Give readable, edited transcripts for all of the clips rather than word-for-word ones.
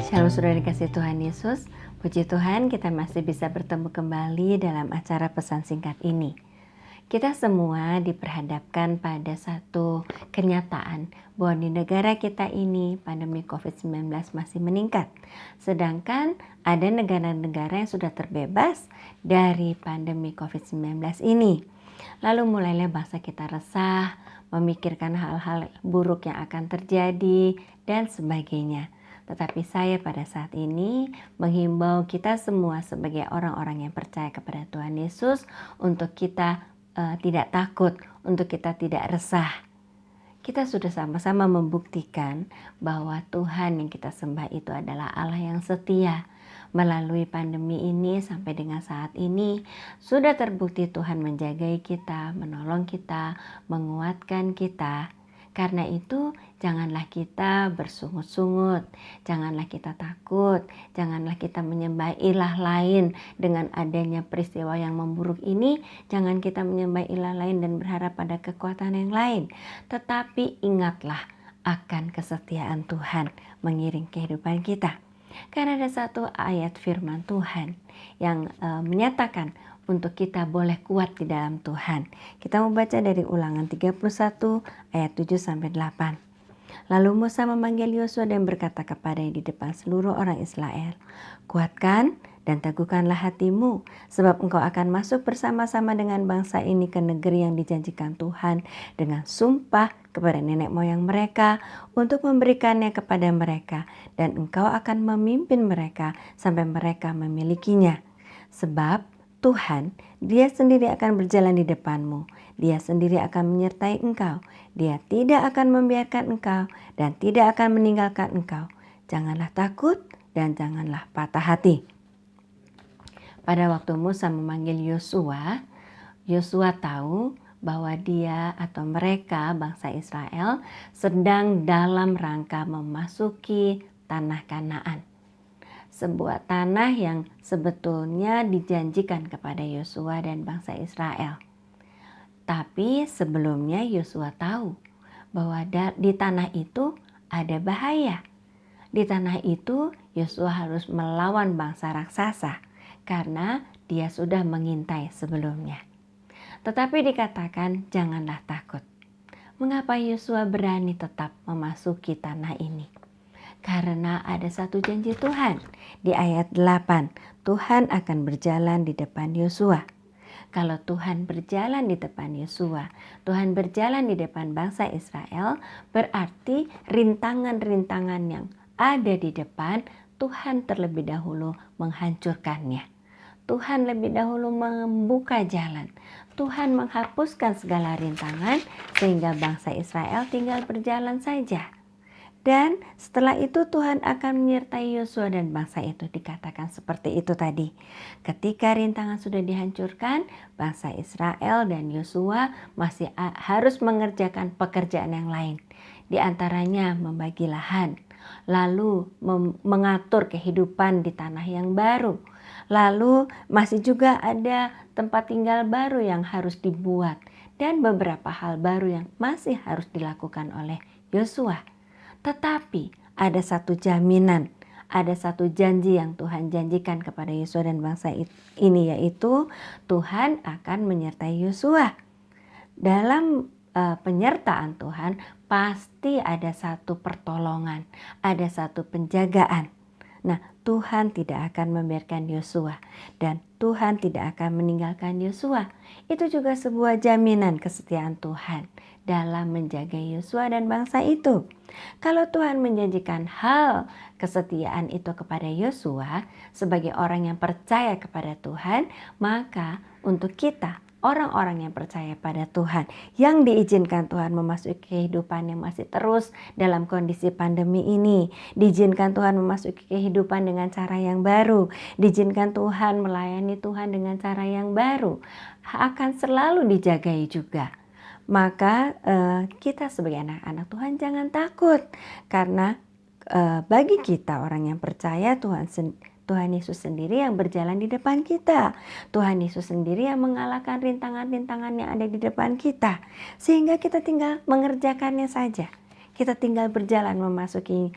Shalom saudara dikasih Tuhan Yesus. Puji Tuhan kita masih bisa bertemu kembali dalam acara pesan singkat ini. Kita semua diperhadapkan pada satu kenyataan bahwa di negara kita ini pandemi COVID-19 masih meningkat. Sedangkan ada negara-negara yang sudah terbebas dari pandemi COVID-19 ini. Lalu mulailah bangsa kita resah, memikirkan hal-hal buruk yang akan terjadi dan sebagainya. Tetapi saya pada saat ini menghimbau kita semua sebagai orang-orang yang percaya kepada Tuhan Yesus untuk kita tidak takut, untuk kita tidak resah. Kita sudah sama-sama membuktikan bahwa Tuhan yang kita sembah itu adalah Allah yang setia. Melalui pandemi ini sampai dengan saat ini sudah terbukti Tuhan menjagai kita, menolong kita, menguatkan kita. Karena itu janganlah kita bersungut-sungut, janganlah kita takut, janganlah kita menyembah ilah lain dengan adanya peristiwa yang memburuk ini. Jangan kita menyembah ilah lain dan berharap pada kekuatan yang lain. Tetapi ingatlah akan kesetiaan Tuhan mengiring kehidupan kita. Karena ada satu ayat firman Tuhan yang menyatakan untuk kita boleh kuat di dalam Tuhan. Kita mau baca dari Ulangan 31 ayat 7-8. Lalu Musa memanggil Yosua dan berkata kepadanya di depan seluruh orang Israel, "Kuatkan dan teguhkanlah hatimu, sebab engkau akan masuk bersama-sama dengan bangsa ini ke negeri yang dijanjikan Tuhan dengan sumpah kepada nenek moyang mereka untuk memberikannya kepada mereka, dan engkau akan memimpin mereka sampai mereka memilikinya. Sebab Tuhan, Dia sendiri akan berjalan di depanmu. Dia sendiri akan menyertai engkau. Dia tidak akan membiarkan engkau dan tidak akan meninggalkan engkau. Janganlah takut dan janganlah patah hati." Pada waktu Musa memanggil Yosua, Yosua tahu bahwa dia atau mereka bangsa Israel sedang dalam rangka memasuki tanah Kanaan. Sebuah tanah yang sebetulnya dijanjikan kepada Yosua dan bangsa Israel. Tapi sebelumnya Yosua tahu bahwa di tanah itu ada bahaya. Di tanah itu Yosua harus melawan bangsa raksasa karena dia sudah mengintai sebelumnya. Tetapi dikatakan janganlah takut. Mengapa Yosua berani tetap memasuki tanah ini? Karena ada satu janji Tuhan. Di ayat 8, Tuhan akan berjalan di depan Yosua. Kalau Tuhan berjalan di depan Yosua, Tuhan berjalan di depan bangsa Israel, berarti rintangan-rintangan yang ada di depan, Tuhan terlebih dahulu menghancurkannya. Tuhan lebih dahulu membuka jalan. Tuhan menghapuskan segala rintangan sehingga bangsa Israel tinggal berjalan saja. Dan setelah itu Tuhan akan menyertai Yosua dan bangsa itu, dikatakan seperti itu tadi. Ketika rintangan sudah dihancurkan, bangsa Israel dan Yosua masih harus mengerjakan pekerjaan yang lain. Di antaranya membagi lahan, lalu mengatur kehidupan di tanah yang baru. Lalu masih juga ada tempat tinggal baru yang harus dibuat dan beberapa hal baru yang masih harus dilakukan oleh Yosua. Tetapi ada satu jaminan, ada satu janji yang Tuhan janjikan kepada Yosua dan bangsa ini, yaitu Tuhan akan menyertai Yosua. Dalam penyertaan Tuhan pasti ada satu pertolongan, ada satu penjagaan. Nah, Tuhan tidak akan membiarkan Yosua dan Tuhan tidak akan meninggalkan Yosua. Itu juga sebuah jaminan kesetiaan Tuhan dalam menjaga Yosua dan bangsa itu. Kalau Tuhan menjanjikan hal kesetiaan itu kepada Yosua sebagai orang yang percaya kepada Tuhan, maka untuk kita orang-orang yang percaya pada Tuhan, yang diizinkan Tuhan memasuki kehidupan yang masih terus dalam kondisi pandemi ini, diizinkan Tuhan memasuki kehidupan dengan cara yang baru, diizinkan Tuhan melayani Tuhan dengan cara yang baru, akan selalu dijagai juga. Maka kita sebagai anak-anak Tuhan jangan takut, karena bagi kita orang yang percaya Tuhan Yesus sendiri yang berjalan di depan kita. Tuhan Yesus sendiri yang mengalahkan rintangan-rintangan yang ada di depan kita. Sehingga kita tinggal mengerjakannya saja. kita tinggal berjalan memasuki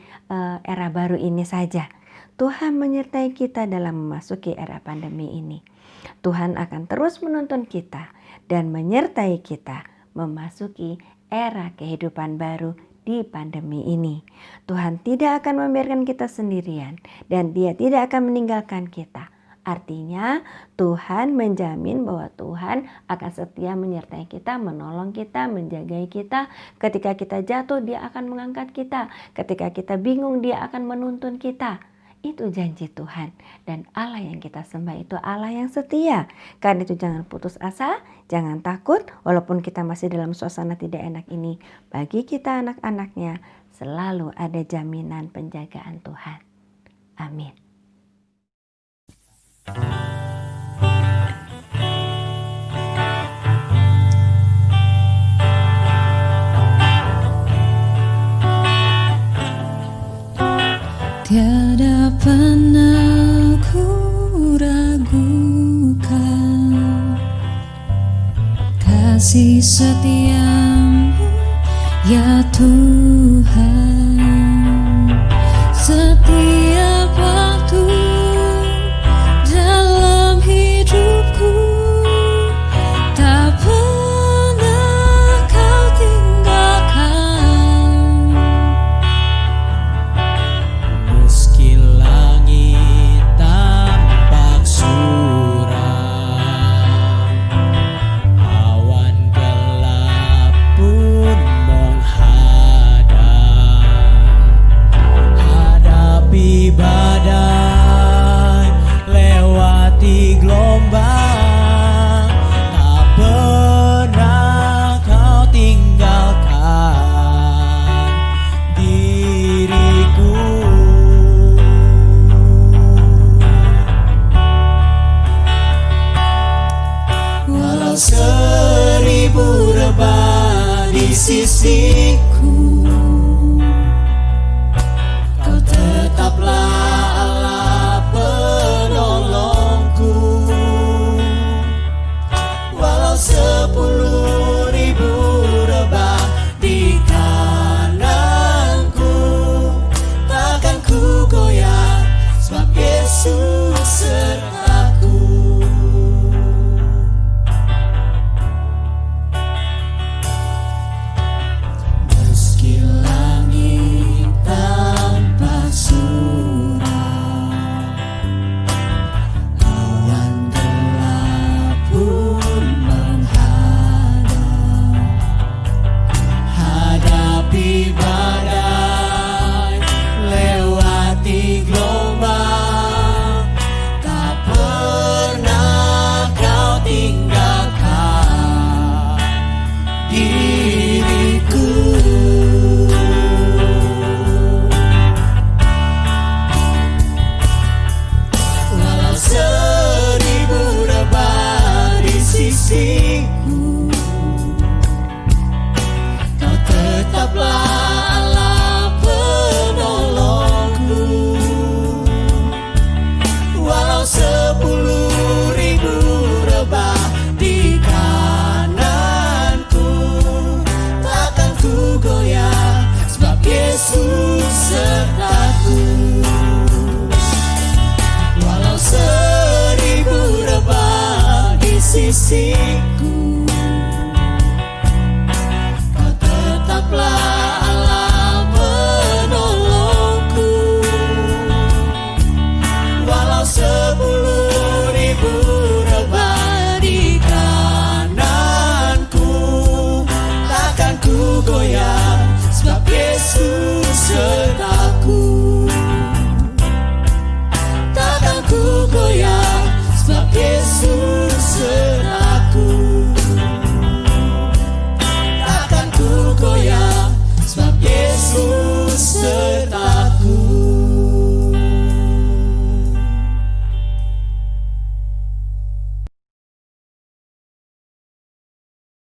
era baru ini saja. Tuhan menyertai kita dalam memasuki era pandemi ini. Tuhan akan terus menuntun kita dan menyertai kita memasuki era kehidupan baru di pandemi ini. Tuhan tidak akan membiarkan kita sendirian dan Dia tidak akan meninggalkan kita. Artinya Tuhan menjamin bahwa Tuhan akan setia menyertai kita, menolong kita, menjagai kita. Ketika kita jatuh, Dia akan mengangkat kita. Ketika kita bingung, Dia akan menuntun kita. Itu janji Tuhan. Dan Allah yang kita sembah itu Allah yang setia. Karena itu jangan putus asa, jangan takut. Walaupun kita masih dalam suasana tidak enak ini, bagi kita anak-anaknya selalu ada jaminan penjagaan Tuhan. Amin. Tiada pernah ku ragukan kasih setiamu ya Tuhan. Setiap waktu dalam hidupku tak pernah kau tinggalkan. Meski langit tampak suram, awan gelap pun menghadap, hadapi badai, lewati gelombang, tak pernah kau tinggalkan diriku. Walau 1000 rebah di sisiku,